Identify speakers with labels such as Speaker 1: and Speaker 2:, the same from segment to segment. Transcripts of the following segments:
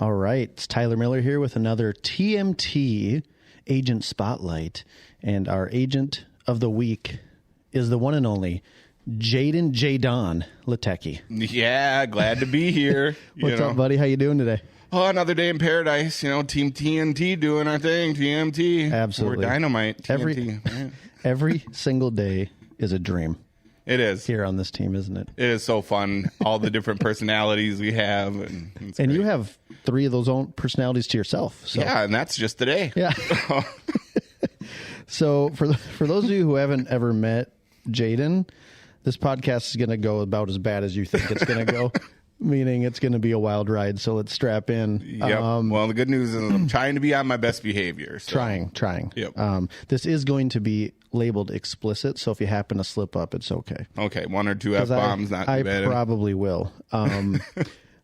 Speaker 1: All right. It's Tyler Miller here with another TMT Agent Spotlight. And our agent of the week is the one and only Jaden Litecky.
Speaker 2: Yeah, glad to be here.
Speaker 1: What's up, buddy? How you doing today?
Speaker 2: Oh, another day in paradise. Team TNT doing our thing. TMT.
Speaker 1: Absolutely.
Speaker 2: We're dynamite. TNT.
Speaker 1: Every single day is a dream.
Speaker 2: It is.
Speaker 1: Here on this team, isn't it?
Speaker 2: It is so fun. All the different personalities we have. And
Speaker 1: you have 3 of those own personalities to yourself. So.
Speaker 2: Yeah, and that's just today.
Speaker 1: Yeah. So for those of you who haven't ever met Jaden, this podcast is going to go about as bad as you think it's going to go. Meaning it's going to be a wild ride, so let's strap in.
Speaker 2: Yep. Well, the good news is I'm trying to be on my best behavior. So.
Speaker 1: Trying.
Speaker 2: Yep.
Speaker 1: This is going to be labeled explicit, so if you happen to slip up, it's okay.
Speaker 2: Okay, 1 or 2 F-bombs, not too bad.
Speaker 1: I probably will.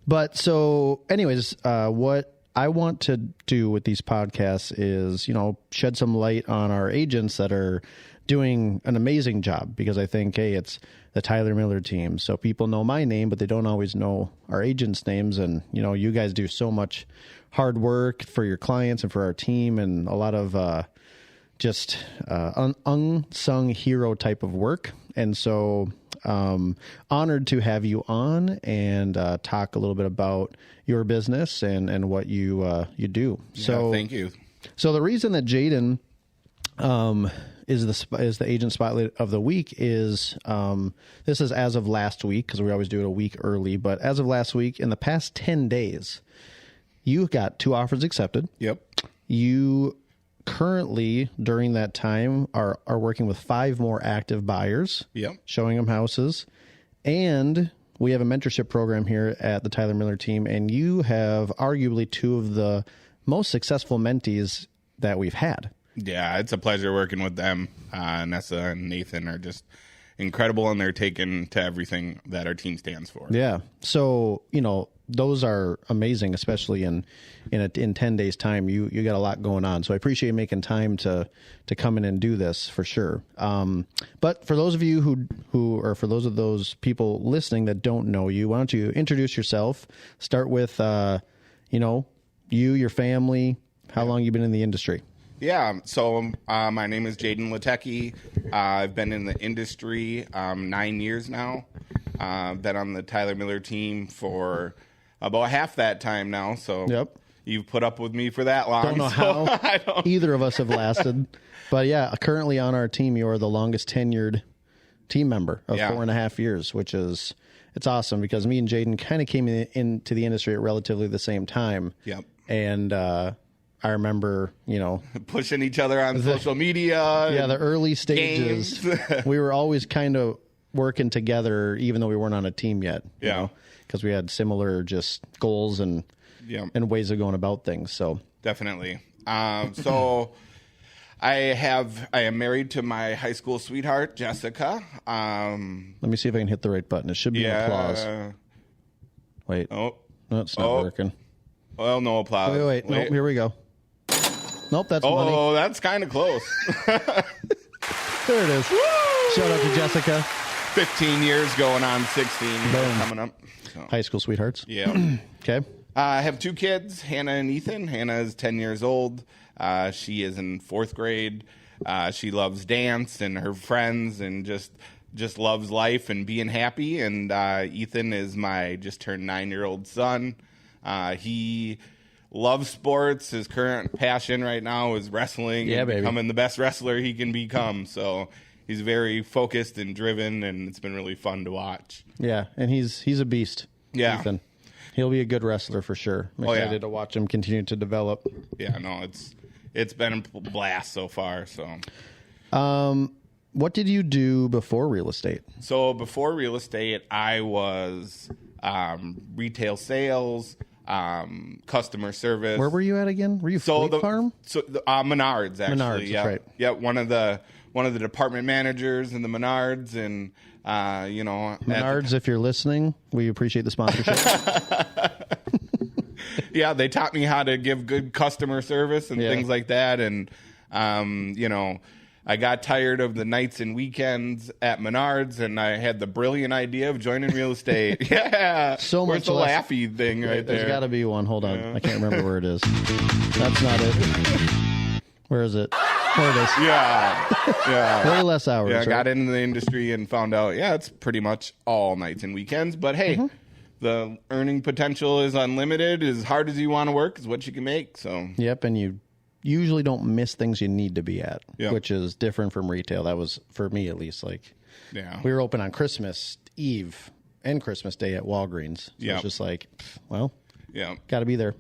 Speaker 1: But so, anyways, what I want to do with these podcasts is, shed some light on our agents that are doing an amazing job, because I think, hey, it's the Tyler Miller team. So people know my name, but they don't always know our agents' names. And, you guys do so much hard work for your clients and for our team, and a lot of unsung hero type of work. And so honored to have you on and talk a little bit about your business and what you do. So
Speaker 2: thank you.
Speaker 1: So the reason that Jaden is the agent spotlight of the week is this is as of last week, because we always do it a week early, but as of last week, in the past 10 days, you got 2 offers accepted.
Speaker 2: Yep.
Speaker 1: You currently, during that time, are working with 5 more active buyers.
Speaker 2: Yep.
Speaker 1: Showing them houses. And we have a mentorship program here at the Tyler Miller team, and you have arguably 2 of the most successful mentees that we've had.
Speaker 2: Yeah, it's a pleasure working with them. Nessa and Nathan are just incredible, and they're taken to everything that our team stands for.
Speaker 1: Yeah. So, those are amazing, especially in 10 days time. You got a lot going on. So I appreciate you making time to come in and do this for sure. But for those of you or for those people listening that don't know you, why don't you introduce yourself? Start with, your family, how long you've been in the industry.
Speaker 2: Yeah, so my name is Jaden Litecky. I've been in the industry 9 years now. I've been on the Tyler Miller team for about half that time now. So
Speaker 1: yep.
Speaker 2: You've put up with me for that long.
Speaker 1: Don't know how either of us have lasted. But yeah, currently on our team, you are the longest tenured team member of 4.5 years, which is, it's awesome, because me and Jaden kind of came into the industry at relatively the same time.
Speaker 2: Yep.
Speaker 1: And I remember,
Speaker 2: pushing each other on social media.
Speaker 1: Yeah, the early stages. We were always kind of working together, even though we weren't on a team yet.
Speaker 2: Yeah.
Speaker 1: Because we had similar just goals and ways of going about things. So
Speaker 2: definitely. So I am married to my high school sweetheart, Jessica.
Speaker 1: Let me see if I can hit the right button. It should be an applause. Wait.
Speaker 2: Oh,
Speaker 1: no, it's not working.
Speaker 2: Well, no applause.
Speaker 1: Wait. Nope, here we go. Nope, that's money.
Speaker 2: Oh, that's kind of close.
Speaker 1: There it is. Woo! Shout out to Jessica.
Speaker 2: 15 years going on 16 coming up. So.
Speaker 1: High school sweethearts.
Speaker 2: Yeah.
Speaker 1: Okay.
Speaker 2: I have 2 kids, Hannah and Ethan. Hannah is 10 years old. She is in 4th grade. She loves dance and her friends and just loves life and being happy. And Ethan is my just turned 9-year-old son. He loves sports. His current passion right now is wrestling and becoming the best wrestler he can become. So he's very focused and driven, and it's been really fun to watch.
Speaker 1: Yeah, and he's a beast.
Speaker 2: Yeah.
Speaker 1: Ethan. He'll be a good wrestler for sure. I'm excited to watch him continue to develop.
Speaker 2: Yeah, no, it's been a blast so far. So,
Speaker 1: what did you do before real estate?
Speaker 2: So before real estate, I was retail sales, customer service.
Speaker 1: Where were you at again? Were you Fleet Farm?
Speaker 2: So Menards, actually.
Speaker 1: Menards,
Speaker 2: yeah,
Speaker 1: that's right.
Speaker 2: Yeah, one of the department managers in the Menards, and
Speaker 1: Menards, if you're listening, we appreciate the sponsorship.
Speaker 2: Yeah, they taught me how to give good customer service and things like that, and I got tired of the nights and weekends at Menards, and I had the brilliant idea of joining real estate. Yeah.
Speaker 1: So
Speaker 2: Where's
Speaker 1: much
Speaker 2: the
Speaker 1: less.
Speaker 2: laughy thing right there?
Speaker 1: There's got to be one. Hold on. I can't remember where it is. That's not it. Where is it? There it is.
Speaker 2: Yeah.
Speaker 1: Way less hours.
Speaker 2: Yeah, I
Speaker 1: right?
Speaker 2: got into the industry and found out, it's pretty much all nights and weekends. But hey, the earning potential is unlimited. As hard as you want to work is what you can make. So
Speaker 1: Yep, and you usually don't miss things you need to be at,
Speaker 2: Yep.
Speaker 1: which is different from retail. That was, for me at least, like, we were open on Christmas Eve and Christmas Day at Walgreens. So
Speaker 2: Yep.
Speaker 1: it's just like, well,
Speaker 2: yeah.
Speaker 1: got to be there.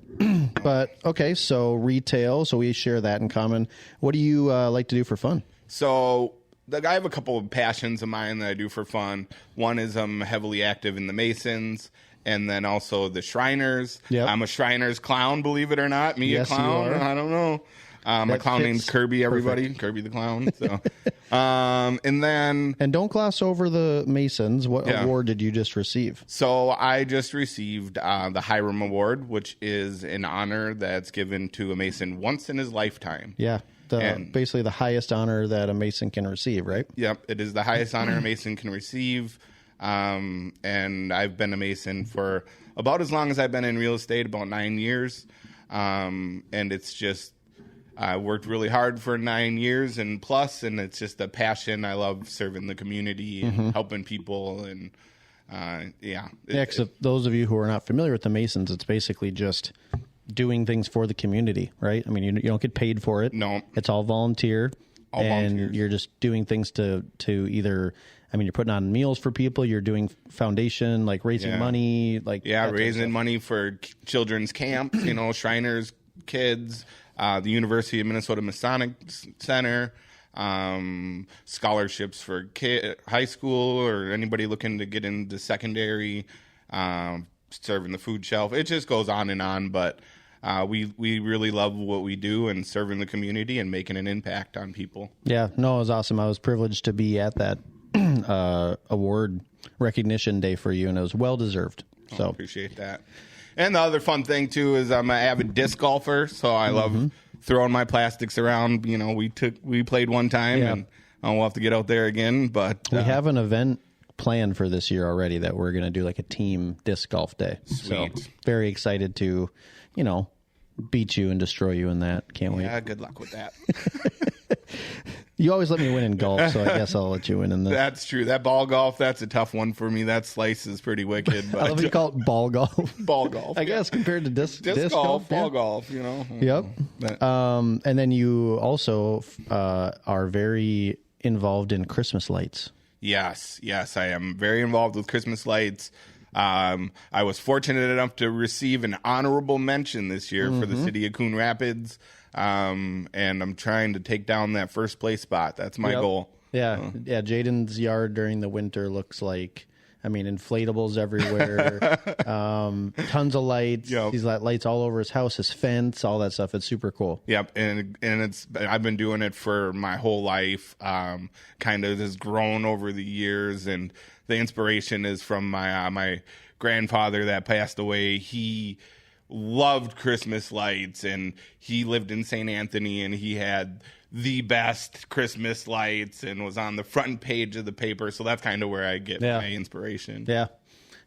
Speaker 1: But, okay, so retail, so we share that in common. What do you like to do for fun?
Speaker 2: So I have a couple of passions of mine that I do for fun. One is I'm heavily active in the Masons, and then also the Shriners.
Speaker 1: Yep.
Speaker 2: I'm a Shriners clown, believe it or not. Me,
Speaker 1: Yes,
Speaker 2: a clown?
Speaker 1: you are.
Speaker 2: I don't know. My clown name's
Speaker 1: fits
Speaker 2: Kirby, everybody.
Speaker 1: perfect.
Speaker 2: Kirby the clown. So, and then...
Speaker 1: And don't gloss over the Masons. What
Speaker 2: Yeah.
Speaker 1: award did you just receive?
Speaker 2: So I just received the Hiram Award, which is an honor that's given to a Mason once in his lifetime.
Speaker 1: Yeah, basically the highest honor that a Mason can receive, right?
Speaker 2: Yep, it is the highest honor a Mason can receive. And I've been a Mason for about as long as I've been in real estate, about 9 years. And it's just, I worked really hard for 9 years and plus, and it's just a passion. I love serving the community and helping people. And
Speaker 1: Those of you who are not familiar with the Masons, it's basically just doing things for the community, right? I mean, you don't get paid for it.
Speaker 2: No.
Speaker 1: It's all volunteer.
Speaker 2: All
Speaker 1: and
Speaker 2: volunteers.
Speaker 1: you're just doing things to either, I mean, you're putting on meals for people, you're doing foundation, like raising money, like
Speaker 2: raising money for children's camps, Shriners kids, the University of Minnesota Masonic Center, scholarships for high school or anybody looking to get into secondary, serving the food shelf. It just goes on and on, but we really love what we do and serving the community and making an impact on people.
Speaker 1: Yeah, no, it was awesome. I was privileged to be at that award recognition day for you, and it was well deserved. So
Speaker 2: Appreciate that. And the other fun thing too is I'm an avid disc golfer, so I love throwing my plastics around. We played one time, and we'll have to get out there again. But
Speaker 1: we have an event planned for this year already that we're going to do like a team disc golf day.
Speaker 2: Sweet.
Speaker 1: So very excited to, beat you and destroy you in that. Can't wait.
Speaker 2: Yeah, good luck with that.
Speaker 1: You always let me win in golf, so I guess I'll let you win in this.
Speaker 2: That's true. That ball golf, that's a tough one for me. That slice is pretty wicked. But
Speaker 1: I love you call it ball golf.
Speaker 2: Ball golf.
Speaker 1: I guess compared to disc
Speaker 2: golf, ball
Speaker 1: yeah.
Speaker 2: golf,
Speaker 1: Yep.
Speaker 2: But,
Speaker 1: And then you also are very involved in Christmas lights.
Speaker 2: Yes, I am very involved with Christmas lights. I was fortunate enough to receive an honorable mention this year for the city of Coon Rapids. And I'm trying to take down that first place spot. That's my goal.
Speaker 1: Yeah. Yeah. Jaden's yard during the winter looks like, inflatables everywhere, tons of lights.
Speaker 2: Yep.
Speaker 1: He's got lights all over his house, his fence, all that stuff. It's super cool.
Speaker 2: Yep, and I've been doing it for my whole life. Kind of has grown over the years, and the inspiration is from my grandfather that passed away. He loved Christmas lights, and he lived in St. Anthony, and he had the best Christmas lights and was on the front page of the paper. So that's kind of where I get my inspiration.
Speaker 1: Yeah.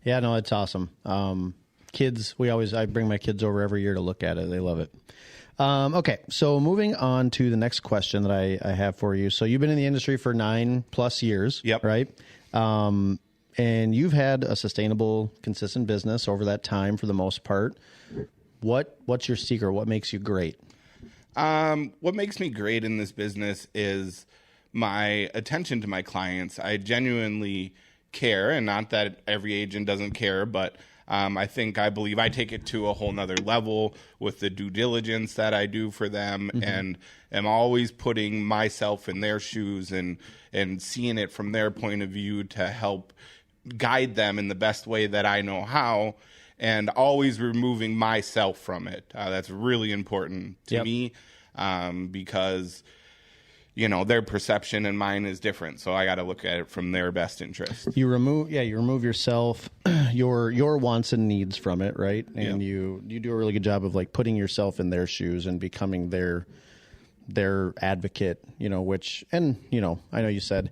Speaker 1: Yeah, no, it's awesome. Kids, I bring my kids over every year to look at it. They love it. Okay, so moving on to the next question that I have for you. So you've been in the industry for 9+ years,
Speaker 2: Yep.
Speaker 1: right? And you've had a sustainable, consistent business over that time for the most part. What's your secret? What makes you great?
Speaker 2: What makes me great in this business is my attention to my clients. I genuinely care, and not that every agent doesn't care, but I believe I take it to a whole nother level with the due diligence that I do for them, and am always putting myself in their shoes and seeing it from their point of view to help guide them in the best way that I know how, and always removing myself from it. That's really important to me, because their perception and mine is different. So I got to look at it from their best interest.
Speaker 1: You remove yourself, your wants and needs from it, right? And you do a really good job of like putting yourself in their shoes and becoming their their advocate, which, and, I know you said,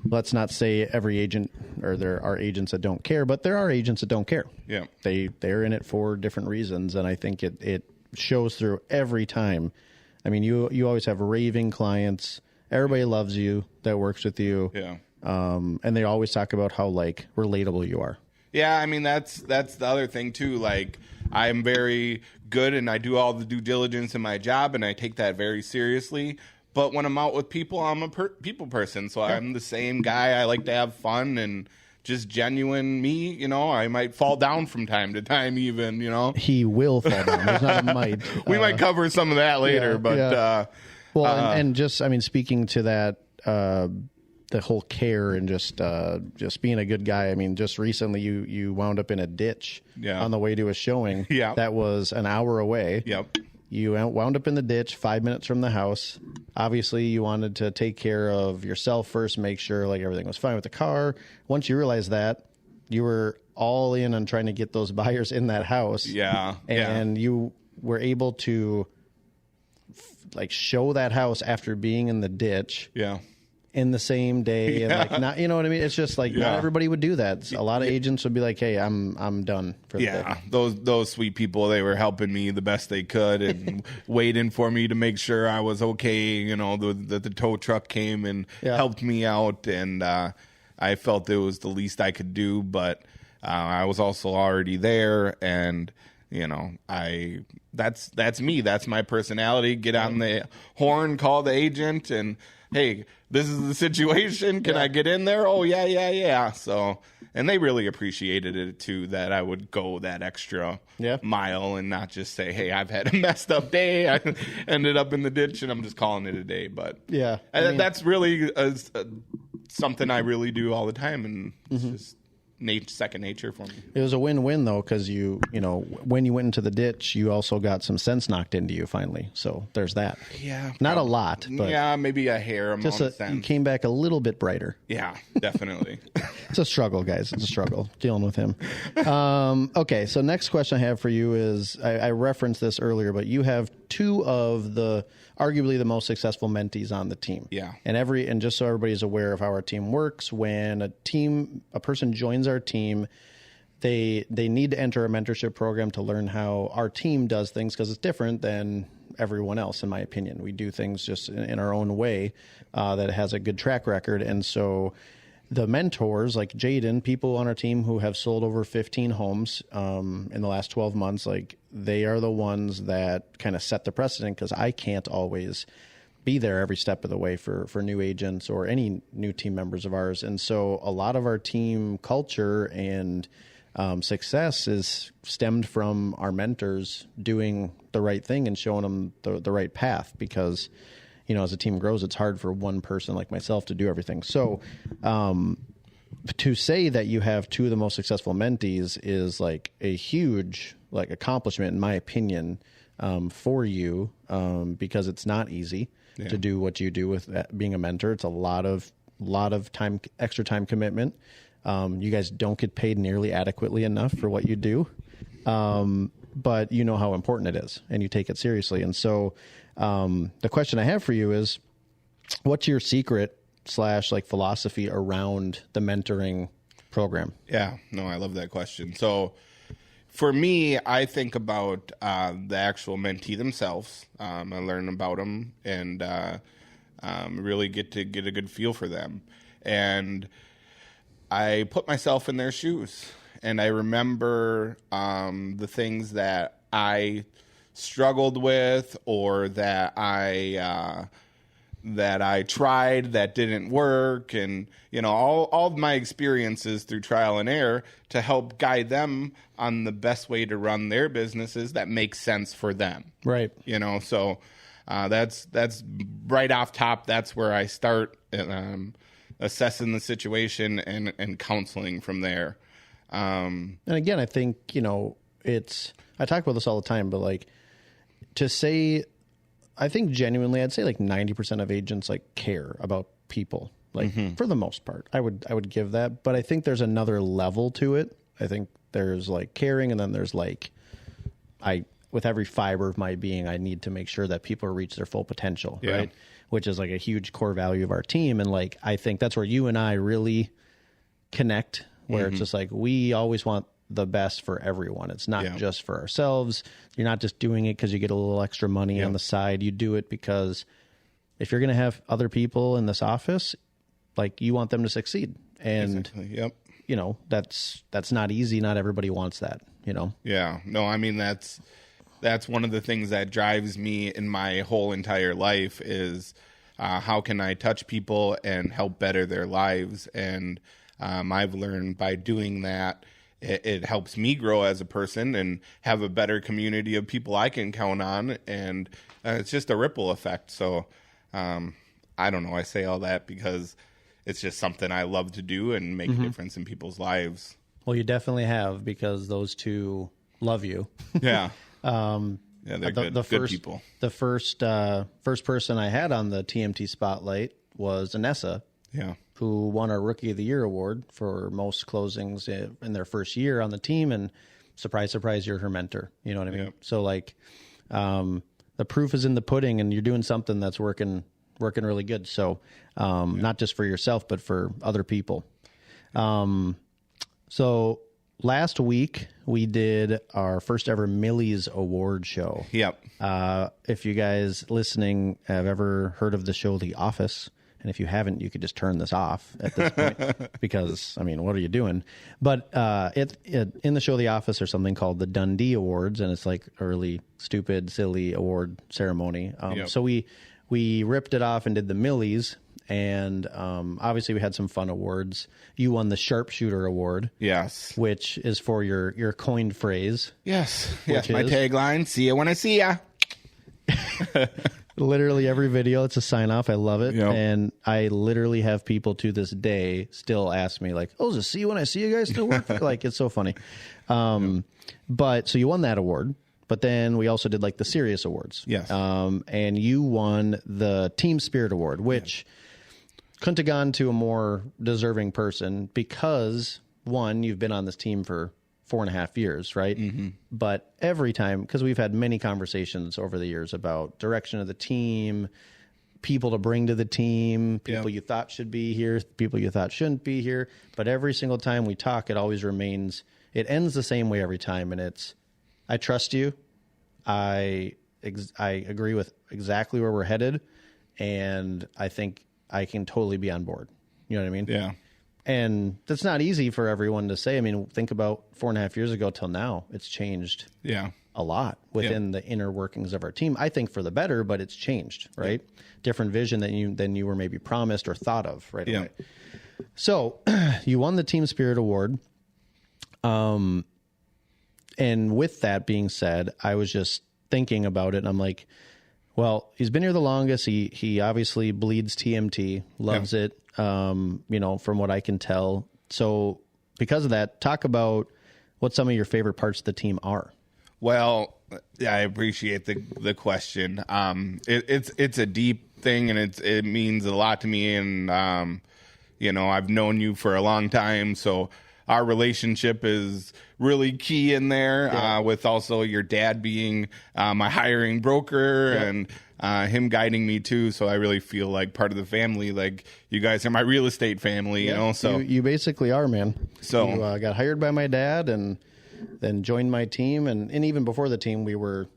Speaker 1: let's not say every agent, or there are agents that don't care, but there are agents that don't care.
Speaker 2: Yeah.
Speaker 1: They're in it for different reasons. And I think it shows through every time. I mean, you always have raving clients. Everybody loves you that works with you.
Speaker 2: Yeah.
Speaker 1: And they always talk about how like relatable you are.
Speaker 2: Yeah. I mean, that's the other thing too. Like, I'm very good and I do all the due diligence in my job and I take that very seriously. But when I'm out with people, I'm a people person. So I'm the same guy. I like to have fun and just genuine me. I might fall down from time to time even,
Speaker 1: He will fall down. There's not a might.
Speaker 2: We might cover some of that later.
Speaker 1: Well, and just, I mean, speaking to that, the whole care and just being a good guy. I mean, just recently you wound up in a ditch on the way to a showing.
Speaker 2: Yeah.
Speaker 1: That was an hour away.
Speaker 2: Yep.
Speaker 1: You wound up in the ditch 5 minutes from the house. Obviously, you wanted to take care of yourself first, make sure like everything was fine with the car. Once you realized that, you were all in on trying to get those buyers in that house.
Speaker 2: Yeah.
Speaker 1: And you were able to like show that house after being in the ditch.
Speaker 2: Yeah.
Speaker 1: In the same day, and like not, you know what I mean? It's just like not everybody would do that. A lot of agents would be like, "Hey, I'm done for the day."
Speaker 2: Those sweet people, they were helping me the best they could and waiting for me to make sure I was okay. The tow truck came and helped me out, and I felt it was the least I could do. But I was also already there, and that's me. That's my personality. Get on the horn, call the agent, and hey, this is the situation. Can I get in there? Oh, yeah. So, and they really appreciated it, too, that I would go that extra mile and not just say, hey, I've had a messed up day. I ended up in the ditch, and I'm just calling it a day. But that's really something I really do all the time, and it's just second nature for me.
Speaker 1: It was a win-win though, because when you went into the ditch, you also got some sense knocked into you finally. So there's that.
Speaker 2: Yeah,
Speaker 1: not a lot, but
Speaker 2: maybe a hair amount of sense.
Speaker 1: You came back a little bit brighter.
Speaker 2: Yeah, definitely.
Speaker 1: It's a struggle, guys. It's a struggle dealing with him. Okay, so next question I have for you is I referenced this earlier, but you have two of the arguably the most successful mentees on the team.
Speaker 2: Yeah.
Speaker 1: And just so everybody's aware of how our team works, when a person joins our team, they need to enter a mentorship program to learn how our team does things, because it's different than everyone else, in my opinion. We do things just in our own way that has a good track record. And so the mentors like Jaden, people on our team who have sold over 15 homes in the last 12 months, like they are the ones that kind of set the precedent, because I can't always be there every step of the way for new agents or any new team members of ours. And so a lot of our team culture and success is stemmed from our mentors doing the right thing and showing them the right path, because as a team grows, it's hard for one person like myself to do everything. So to say that you have two of the most successful mentees is like a huge accomplishment, in my opinion, for you, because it's not easy to do what you do with being a mentor. It's a lot of time, extra time commitment. You guys don't get paid nearly adequately enough for what you do. But you know how important it is and you take it seriously. And so the question I have for you is, what's your secret / philosophy around the mentoring program?
Speaker 2: Yeah, no, I love that question. So for me, I think about the actual mentee themselves. I learn about them and really get a good feel for them. And I put myself in their shoes. And I remember the things that I struggled with, or that I tried that didn't work, and all of my experiences through trial and error to help guide them on the best way to run their businesses that makes sense for them.
Speaker 1: Right.
Speaker 2: So that's right off top. That's where I start assessing the situation and counseling from there.
Speaker 1: And again, I think, I talk about this all the time, but to say, I think genuinely, I'd say 90% of agents care about people, for the most part. I would give that, but I think there's another level to it. I think there's caring, and then there's with every fiber of my being, I need to make sure that people reach their full potential, right? Which is like a huge core value of our team. And like, I think that's where you and I really connect, where it's just like, we always want the best for everyone. It's not just for ourselves. You're not just doing it because you get a little extra money on the side. You do it because if you're going to have other people in this office, like, you want them to succeed. And, you know, that's not easy. Not everybody wants that, you know?
Speaker 2: Yeah. No, I mean, that's one of the things that drives me in my whole entire life is how can I touch people and help better their lives? And I've learned by doing that, it helps me grow as a person and have a better community of people I can count on. And it's just a ripple effect. So I don't know. I say all that because it's just something I love to do and make a difference in people's lives.
Speaker 1: Well, you definitely have, because those two love you.
Speaker 2: Yeah. They're good people.
Speaker 1: The first person I had on the TMT spotlight was Anessa, who won our Rookie of the Year award for most closings in their first year on the team. And surprise, surprise, you're her mentor. You know what I mean? Yep. So like, the proof is in the pudding, and you're doing something that's working really good. So, not just for yourself, but for other people. So last week we did our first ever Millie's Award show.
Speaker 2: Yep.
Speaker 1: If you guys listening have ever heard of the show The Office, and if you haven't, you could just turn this off at this point because, I mean, what are you doing? But in the show The Office, there's something called the Dundee Awards, and it's like a really stupid, silly award ceremony. So we ripped it off and did the Millies, and obviously we had some fun awards. You won the Sharpshooter Award.
Speaker 2: Yes.
Speaker 1: Which is for your coined phrase.
Speaker 2: Yes. Yes, my tagline, see ya when I see ya.
Speaker 1: Literally every video, it's a sign off. I love it.
Speaker 2: Yep.
Speaker 1: And I literally have people to this day still ask me like, oh, is it see you when I see you guys still work? Like, it's so funny. But so you won that award, but then we also did like the Serious Awards.
Speaker 2: Yes.
Speaker 1: And you won the Team Spirit Award, which couldn't have gone to a more deserving person because, one, you've been on this team for 4.5 years, right? But every time, because we've had many conversations over the years about direction of the team, people to bring to the team, people you thought should be here, people you thought shouldn't be here. But every single time we talk, it always remains, it ends the same way every time. And it's, I trust you. I agree with exactly where we're headed. And I think I can totally be on board. You know what I mean?
Speaker 2: Yeah.
Speaker 1: And that's not easy for everyone to say. I mean, think about 4.5 years ago till now. It's changed a lot within the inner workings of our team. I think for the better, but it's changed, right? Different vision than you were maybe promised or thought of right away. So you won the Team Spirit Award. And with that being said, I was just thinking about it, and I'm like, well, he's been here the longest. He obviously bleeds TMT, loves it. You know, from what I can tell. So because of that, talk about what some of your favorite parts of the team are.
Speaker 2: Well, I appreciate the question. It's a deep thing, and it means a lot to me. And you know, I've known you for a long time, so our relationship is really key in there. With also your dad being my hiring broker and him guiding me too. So I really feel like part of the family. Like, you guys are my real estate family, you know. So
Speaker 1: you basically are, man.
Speaker 2: So
Speaker 1: you got hired by my dad and then joined my team, and even before the team, we were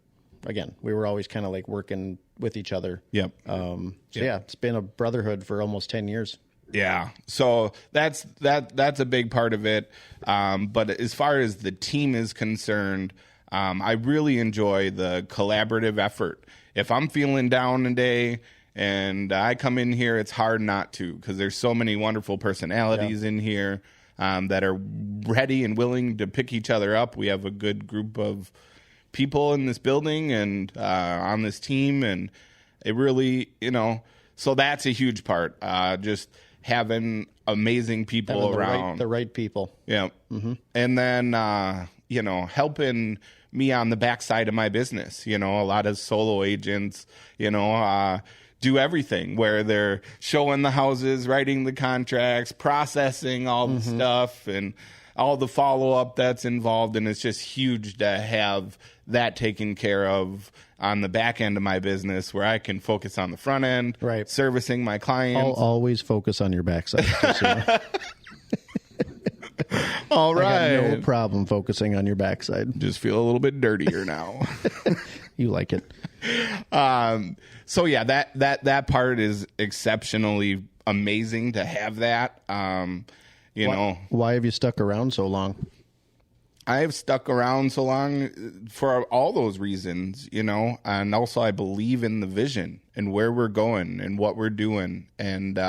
Speaker 1: always kind of like working with each other. It's been a brotherhood for almost 10 years.
Speaker 2: Yeah. So that's a big part of it. But as far as the team is concerned, I really enjoy the collaborative effort. If I'm feeling down a day and I come in here, it's hard not to, because there's so many wonderful personalities in here that are ready and willing to pick each other up. We have a good group of people in this building and on this team, and it really, you know, so that's a huge part. Just having amazing people around.
Speaker 1: The right people.
Speaker 2: Yeah. And then, you know, helping me on the backside of my business. You know, a lot of solo agents, you know, do everything, where they're showing the houses, writing the contracts, processing all the stuff. And all the follow-up that's involved, and it's just huge to have that taken care of on the back end of my business where I can focus on the front end,
Speaker 1: right,
Speaker 2: servicing my clients.
Speaker 1: I'll always focus on your backside.
Speaker 2: All right.
Speaker 1: I got no problem focusing on your backside.
Speaker 2: Just feel a little bit dirtier now.
Speaker 1: You like it.
Speaker 2: So yeah, that part is exceptionally amazing to have that. You know,
Speaker 1: why have you stuck around so long?
Speaker 2: I have stuck around so long for all those reasons, you know, and also I believe in the vision and where we're going and what we're doing, and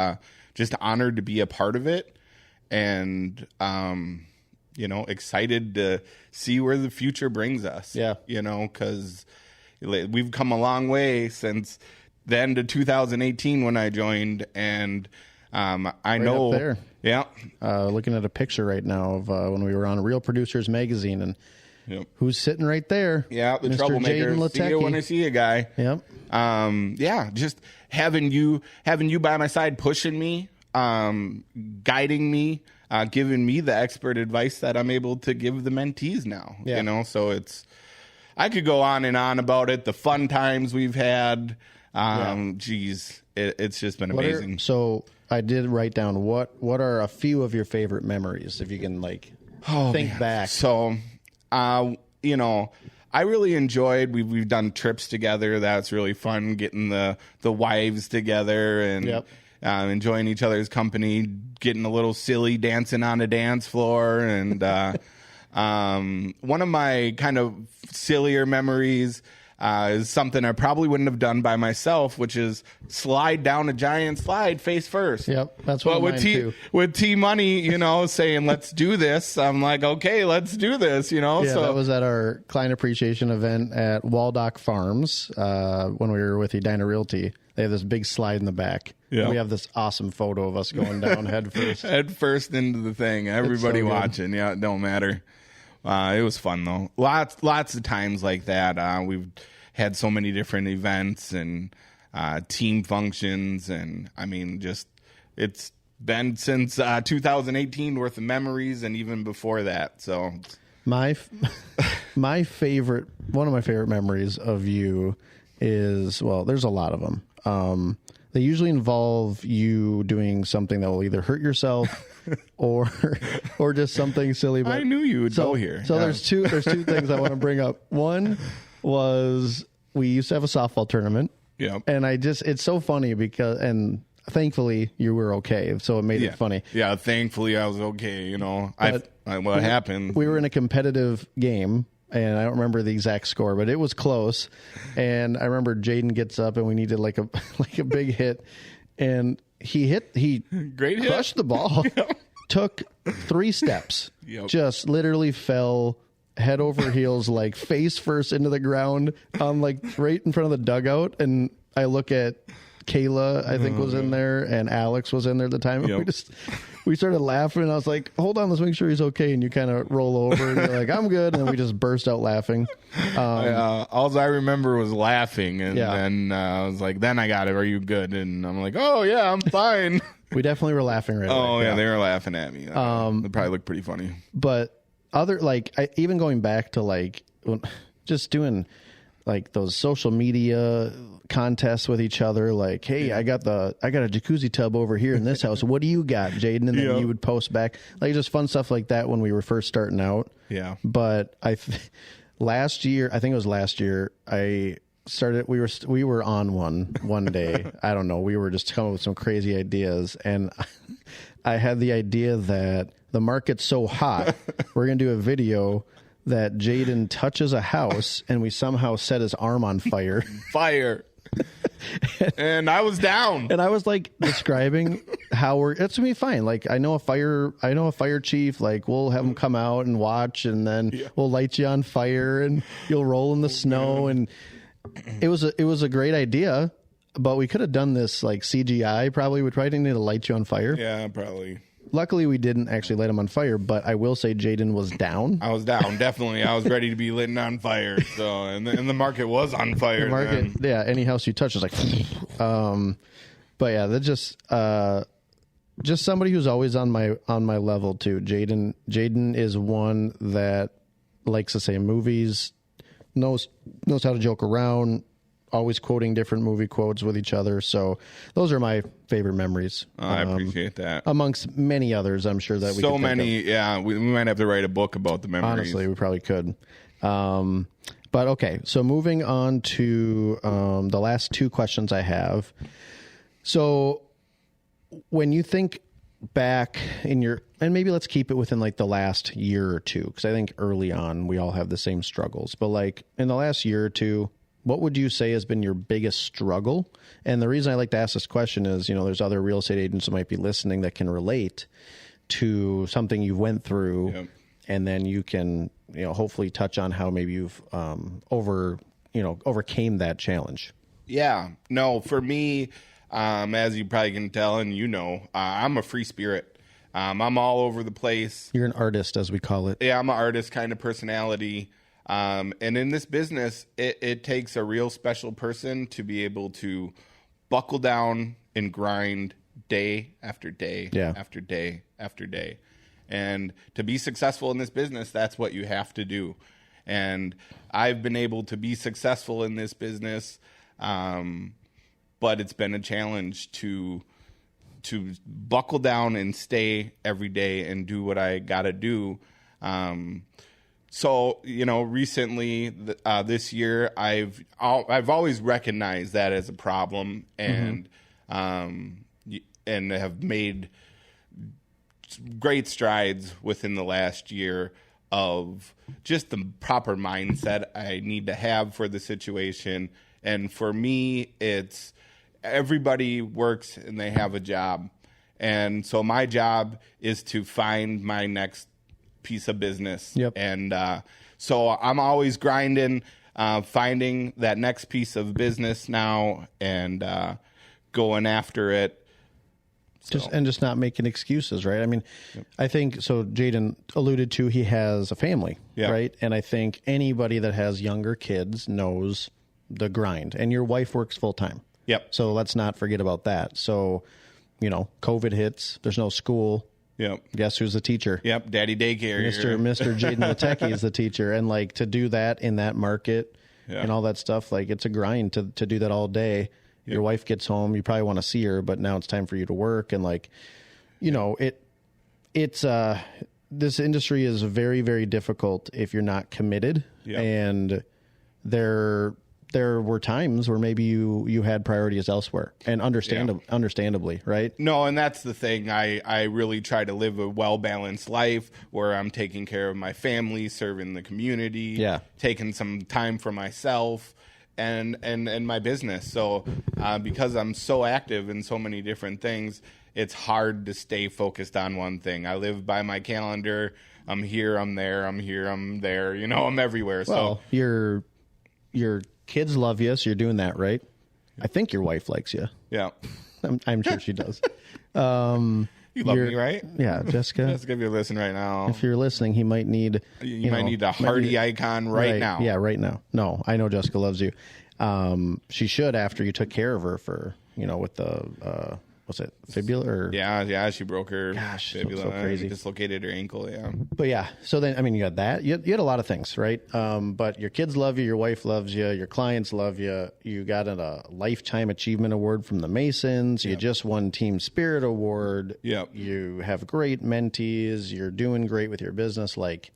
Speaker 2: just honored to be a part of it, and you know, excited to see where the future brings us.
Speaker 1: Yeah,
Speaker 2: you know, because we've come a long way since then to 2018 when I joined, and I know
Speaker 1: up there.
Speaker 2: Yeah.
Speaker 1: Looking at a picture right now of when we were on Real Producers Magazine, and
Speaker 2: yep.
Speaker 1: Who's sitting right there?
Speaker 2: Yeah, the
Speaker 1: Mr.
Speaker 2: troublemaker.
Speaker 1: Jaden Litecky.
Speaker 2: See you when I see you, guy.
Speaker 1: Yep.
Speaker 2: Yeah, just having you by my side, pushing me, guiding me, giving me the expert advice that I'm able to give the mentees now.
Speaker 1: Yeah.
Speaker 2: You know, so I could go on and on about it. The fun times we've had. Geez, it's just been amazing.
Speaker 1: So I did write down what are a few of your favorite memories, if you can think back.
Speaker 2: So, you know, I really enjoyed. We've done trips together. That's really fun. Getting the wives together and
Speaker 1: yep.
Speaker 2: Enjoying each other's company. Getting a little silly, dancing on a dance floor, and one of my kind of sillier memories. Is something I probably wouldn't have done by myself, which is slide down a giant slide face first.
Speaker 1: Yep, that's what mine too.
Speaker 2: With T Money, you know, saying let's do this. I'm like, okay, let's do this. You know,
Speaker 1: yeah, so that was at our client appreciation event at Waldock Farms when we were with Edina Realty. They have this big slide in the back. Yeah, we have this awesome photo of us going down head
Speaker 2: first into the thing. Everybody so watching. Yeah, it don't matter. It was fun though. Lots of times like that. We've had so many different events and team functions, and I mean, just it's been since 2018 worth of memories, and even before that. So
Speaker 1: one of my favorite memories of you is, well, there's a lot of them. They usually involve you doing something that will either hurt yourself or just something silly. But
Speaker 2: I knew you would go here.
Speaker 1: So there's two things I want to bring up. One was we used to have a softball tournament.
Speaker 2: Yeah.
Speaker 1: And it's so funny because, and thankfully you were okay. So it made it funny.
Speaker 2: Yeah. Thankfully I was okay. You know, what happened?
Speaker 1: We were in a competitive game. And I don't remember the exact score, but it was close. And I remember Jaden gets up, and we needed like a big hit, and he
Speaker 2: great hit,
Speaker 1: crushed the ball, took 3 steps, just literally fell head over heels, like face first into the ground, right in front of the dugout. And I look at Kayla, I think, was in there, and Alex was in there at the time. Yep. We started laughing, and I was like, hold on, let's make sure he's okay. And you kind of roll over, and you're like, I'm good. And then we just burst out laughing.
Speaker 2: All I remember was laughing. And then I was like, then I got it. Are you good? And I'm like, oh, yeah, I'm fine.
Speaker 1: We definitely were laughing right away.
Speaker 2: Oh, yeah, they were laughing at me. It probably looked pretty funny.
Speaker 1: But even going back to, just doing, those social media contests with each other, hey, I got a jacuzzi tub over here in this house. What do you got, Jaden? And then you would post back, just fun stuff like that when we were first starting out.
Speaker 2: Yeah.
Speaker 1: But last year, I started. We were on one day. I don't know. We were just coming up with some crazy ideas, and I had the idea that the market's so hot, we're gonna do a video that Jaden touches a house and we somehow set his arm on fire.
Speaker 2: And I was down.
Speaker 1: And I was describing how it's gonna be fine. I know a fire chief, we'll have him come out and watch, and then we'll light you on fire and you'll roll in the snow. And it was a great idea, but we could have done this CGI probably. We probably didn't need to light you on fire.
Speaker 2: Yeah, probably.
Speaker 1: Luckily, we didn't actually light him on fire, but I will say Jaden was down.
Speaker 2: I was down, definitely. I was ready to be lit on fire. So, and the market was on fire.
Speaker 1: The market, any house you touch is but yeah, that just just somebody who's always on my level too. Jaden is one that likes to say movies, knows how to joke around, always quoting different movie quotes with each other. So those are my favorite memories.
Speaker 2: I appreciate that.
Speaker 1: Amongst many others, I'm sure that we
Speaker 2: so many. Yeah, we might have to write a book about the memories.
Speaker 1: Honestly, we probably could. But okay, so moving on to the last two questions I have. So when you think back in your, and maybe let's keep it within like the last year or two, because I think early on we all have the same struggles. But like in the last year or two, what would you say has been your biggest struggle? And the reason I like to ask this question is, there's other real estate agents that might be listening that can relate to something you went through. Yep. And then you can, hopefully touch on how maybe you've overcame that challenge.
Speaker 2: Yeah. No, for me, as you probably can tell, and I'm a free spirit. I'm all over the place.
Speaker 1: You're an artist, as we call it.
Speaker 2: Yeah, I'm an artist kind of personality. And in this business, it takes a real special person to be able to buckle down and grind day after day after day after day. And to be successful in this business, that's what you have to do. And I've been able to be successful in this business, but it's been a challenge to buckle down and stay every day and do what I got to do. So, recently this year, I've always recognized that as a problem and have made great strides within the last year of just the proper mindset I need to have for the situation. And for me, it's everybody works and they have a job. And so my job is to find my next piece of business.
Speaker 1: Yep.
Speaker 2: And so I'm always grinding, finding that next piece of business now and going after it.
Speaker 1: Just not making excuses, right? I mean, yep. I think, so Jaden alluded to, he has a family, yep. right? And I think anybody that has younger kids knows the grind. And your wife works full time.
Speaker 2: Yep.
Speaker 1: So let's not forget about that. So, COVID hits, there's no school.
Speaker 2: Yep.
Speaker 1: Guess who's the teacher?
Speaker 2: Yep. Daddy daycare.
Speaker 1: Mr. Jaden Litecky is the teacher. And like to do that in that market and all that stuff, like it's a grind to do that all day. Yep. Your wife gets home, you probably want to see her, but now it's time for you to work. And like, it's this industry is very, very difficult if you're not committed. Yep. And there were times where maybe you had priorities elsewhere, and understandably, right?
Speaker 2: No, and that's the thing. I really try to live a well-balanced life where I'm taking care of my family, serving the community, taking some time for myself and my business. So because I'm so active in so many different things, it's hard to stay focused on one thing. I live by my calendar. I'm here, I'm there, I'm here, I'm there. I'm everywhere.
Speaker 1: Well, so your kids love you, so you're doing that, right? I think your wife likes you.
Speaker 2: Yeah.
Speaker 1: I'm sure she does.
Speaker 2: You love me, right?
Speaker 1: Yeah, Jessica.
Speaker 2: Jessica, if you're listening right now.
Speaker 1: If you're listening, he might need...
Speaker 2: You might need a hearty icon right now.
Speaker 1: Yeah, right now. No, I know Jessica loves you. She should after you took care of her for, with the... what's it, fibula? Or?
Speaker 2: Yeah, she broke her fibula.
Speaker 1: So crazy.
Speaker 2: Dislocated her ankle, yeah.
Speaker 1: But yeah, so then, you got that. You had a lot of things, right? But your kids love you, your wife loves you, your clients love you. You got a Lifetime Achievement Award from the Masons. You just won Team Spirit Award.
Speaker 2: Yep.
Speaker 1: You have great mentees. You're doing great with your business. Like,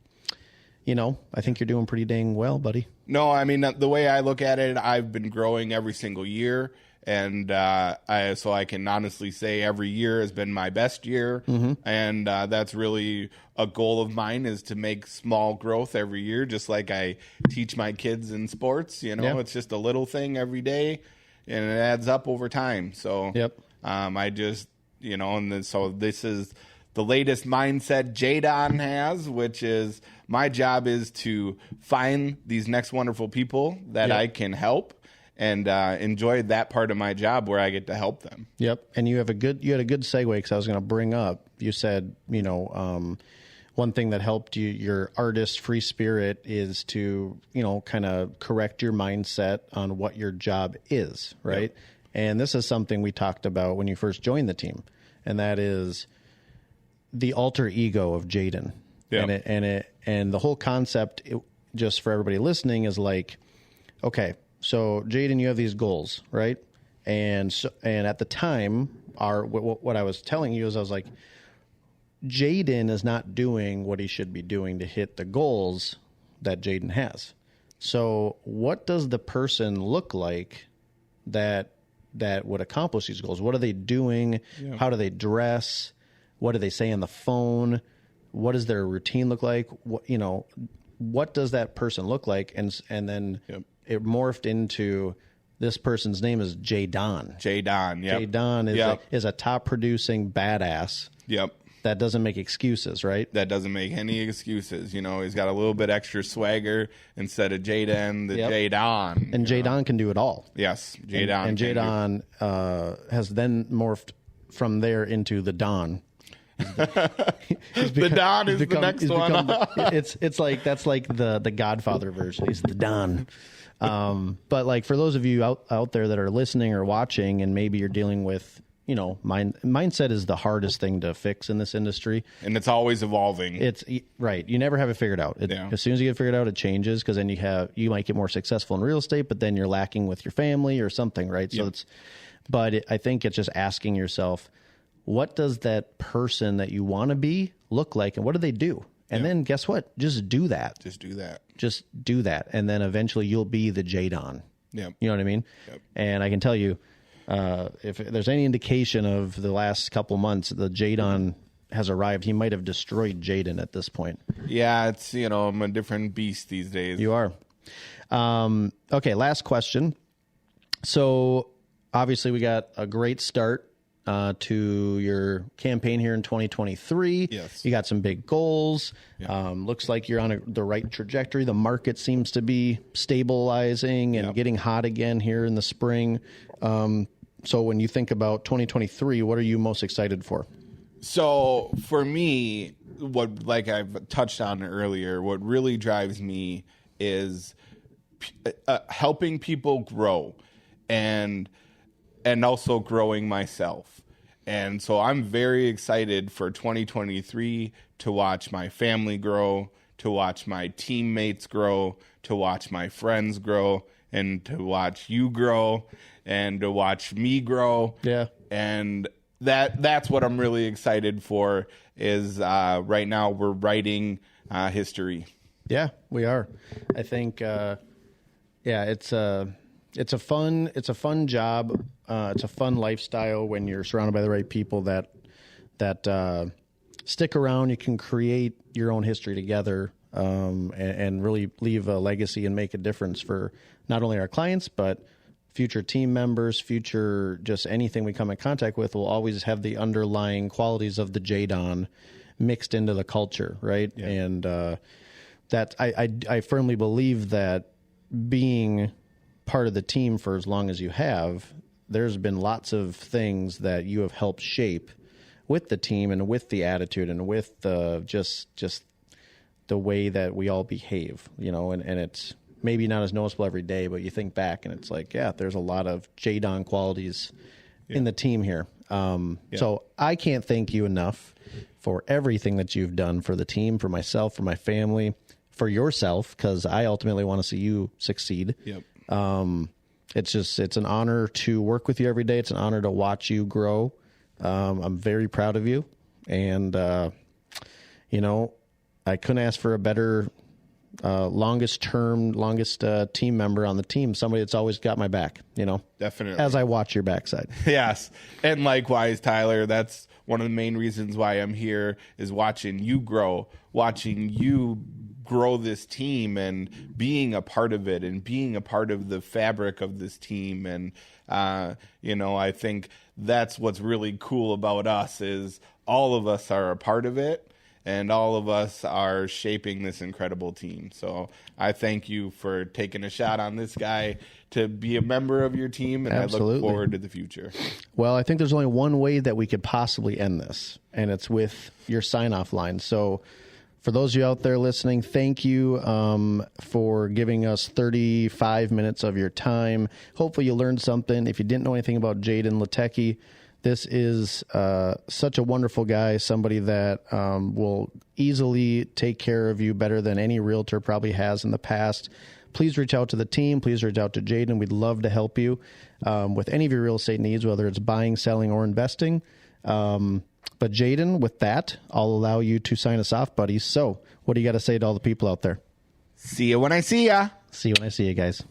Speaker 1: I think you're doing pretty dang well, buddy.
Speaker 2: No, I mean, the way I look at it, I've been growing every single year. And so I can honestly say every year has been my best year. Mm-hmm. And that's really a goal of mine, is to make small growth every year, just like I teach my kids in sports. It's just a little thing every day, and it adds up over time. So I just, so this is the latest mindset Jaden has, which is my job is to find these next wonderful people that I can help. And enjoy that part of my job where I get to help them.
Speaker 1: Yep. And you had a good segue, because I was going to bring up, you said, one thing that helped you, your artist free spirit, is to, kind of correct your mindset on what your job is, right? Yep. And this is something we talked about when you first joined the team. and that is the alter ego of Jaden.
Speaker 2: Yep.
Speaker 1: And the whole concept, just for everybody listening, is like, okay, so Jaden, you have these goals, right? And at the time, what I was telling you is I was like, Jaden is not doing what he should be doing to hit the goals that Jaden has. So what does the person look like that would accomplish these goals? What are they doing? Yeah. How do they dress? What do they say on the phone? What does their routine look like? What does that person look like? And then it morphed into this person's name is Jaden.
Speaker 2: Jaden, yeah.
Speaker 1: Jaden is a top producing badass.
Speaker 2: Yep.
Speaker 1: That doesn't make excuses, right?
Speaker 2: That doesn't make any excuses. He's got a little bit extra swagger instead of Jaden, Jaden.
Speaker 1: And Jaden can do it all.
Speaker 2: Yes, Jaden.
Speaker 1: And Jaden has then morphed from there into the Don.
Speaker 2: The Don is the next one.
Speaker 1: It's like that's like the Godfather version. He's the Don. But like for those of you out there that are listening or watching, and maybe you're dealing with, mindset is the hardest thing to fix in this industry,
Speaker 2: and it's always evolving.
Speaker 1: It's right. You never have it figured out. As soon as you get it figured out, it changes, because then you might get more successful in real estate, but then you're lacking with your family or something, right? So I think it's just asking yourself, what does that person that you want to be look like, and what do they do? And then guess what? Just do that.
Speaker 2: Just do that. And then eventually you'll be the Jaden.
Speaker 1: Yeah. You know what I mean? Yep. And I can tell you, if there's any indication of the last couple months, the Jaden has arrived. He might have destroyed Jaden at this point.
Speaker 2: Yeah, it's, I'm a different beast these days.
Speaker 1: You are. Okay, last question. So obviously we got a great start to your campaign here in 2023.
Speaker 2: Yes.
Speaker 1: You got some big goals. Yeah. Looks like you're on the right trajectory. The market seems to be stabilizing and getting hot again here in the spring. So when you think about 2023, what are you most excited for?
Speaker 2: So for me, like I've touched on earlier, what really drives me is helping people grow and also growing myself. And so I'm very excited for 2023 to watch my family grow, to watch my teammates grow, to watch my friends grow, and to watch you grow, and to watch me grow.
Speaker 1: Yeah.
Speaker 2: And that's what I'm really excited for is right now we're writing history.
Speaker 1: Yeah, we are. I think, it's a fun job. It's a fun lifestyle when you're surrounded by the right people that stick around. You can create your own history together, and really leave a legacy and make a difference for not only our clients, but future team members, future just anything we come in contact with will always have the underlying qualities of the Jaden mixed into the culture, right? Yeah. And that I firmly believe that being part of the team for as long as you have, there's been lots of things that you have helped shape with the team and with the attitude and with the just the way that we all behave, and it's maybe not as noticeable every day, but you think back and it's like, there's a lot of Jaden qualities in the team here. So I can't thank you enough for everything that you've done for the team, for myself, for my family, for yourself, because I ultimately want to see you succeed.
Speaker 2: Yep.
Speaker 1: It's an honor to work with you every day. It's an honor to watch you grow. I'm very proud of you. And, I couldn't ask for a better, longest team member on the team. Somebody that's always got my back,
Speaker 2: Definitely.
Speaker 1: As I watch your backside.
Speaker 2: Yes. And likewise, Tyler, that's one of the main reasons why I'm here is watching you grow, watching you grow this team and being a part of it and being a part of the fabric of this team. And, I think that's what's really cool about us is all of us are a part of it and all of us are shaping this incredible team. So I thank you for taking a shot on this guy to be a member of your team. And
Speaker 1: Absolutely.
Speaker 2: I look forward to the future.
Speaker 1: Well, I think there's only one way that we could possibly end this, and it's with your sign-off line. So for those of you out there listening, thank you for giving us 35 minutes of your time. Hopefully you learned something. If you didn't know anything about Jaden Litecky, This is such a wonderful guy, somebody that will easily take care of you better than any realtor probably has in the past. Please reach out to the team. Please reach out to Jaden. We'd love to help you with any of your real estate needs, whether it's buying, selling, or investing. But Jaden, with that, I'll allow you to sign us off, buddies. So what do you got to say to all the people out there?
Speaker 2: See you when I see ya.
Speaker 1: See you when I see you, guys.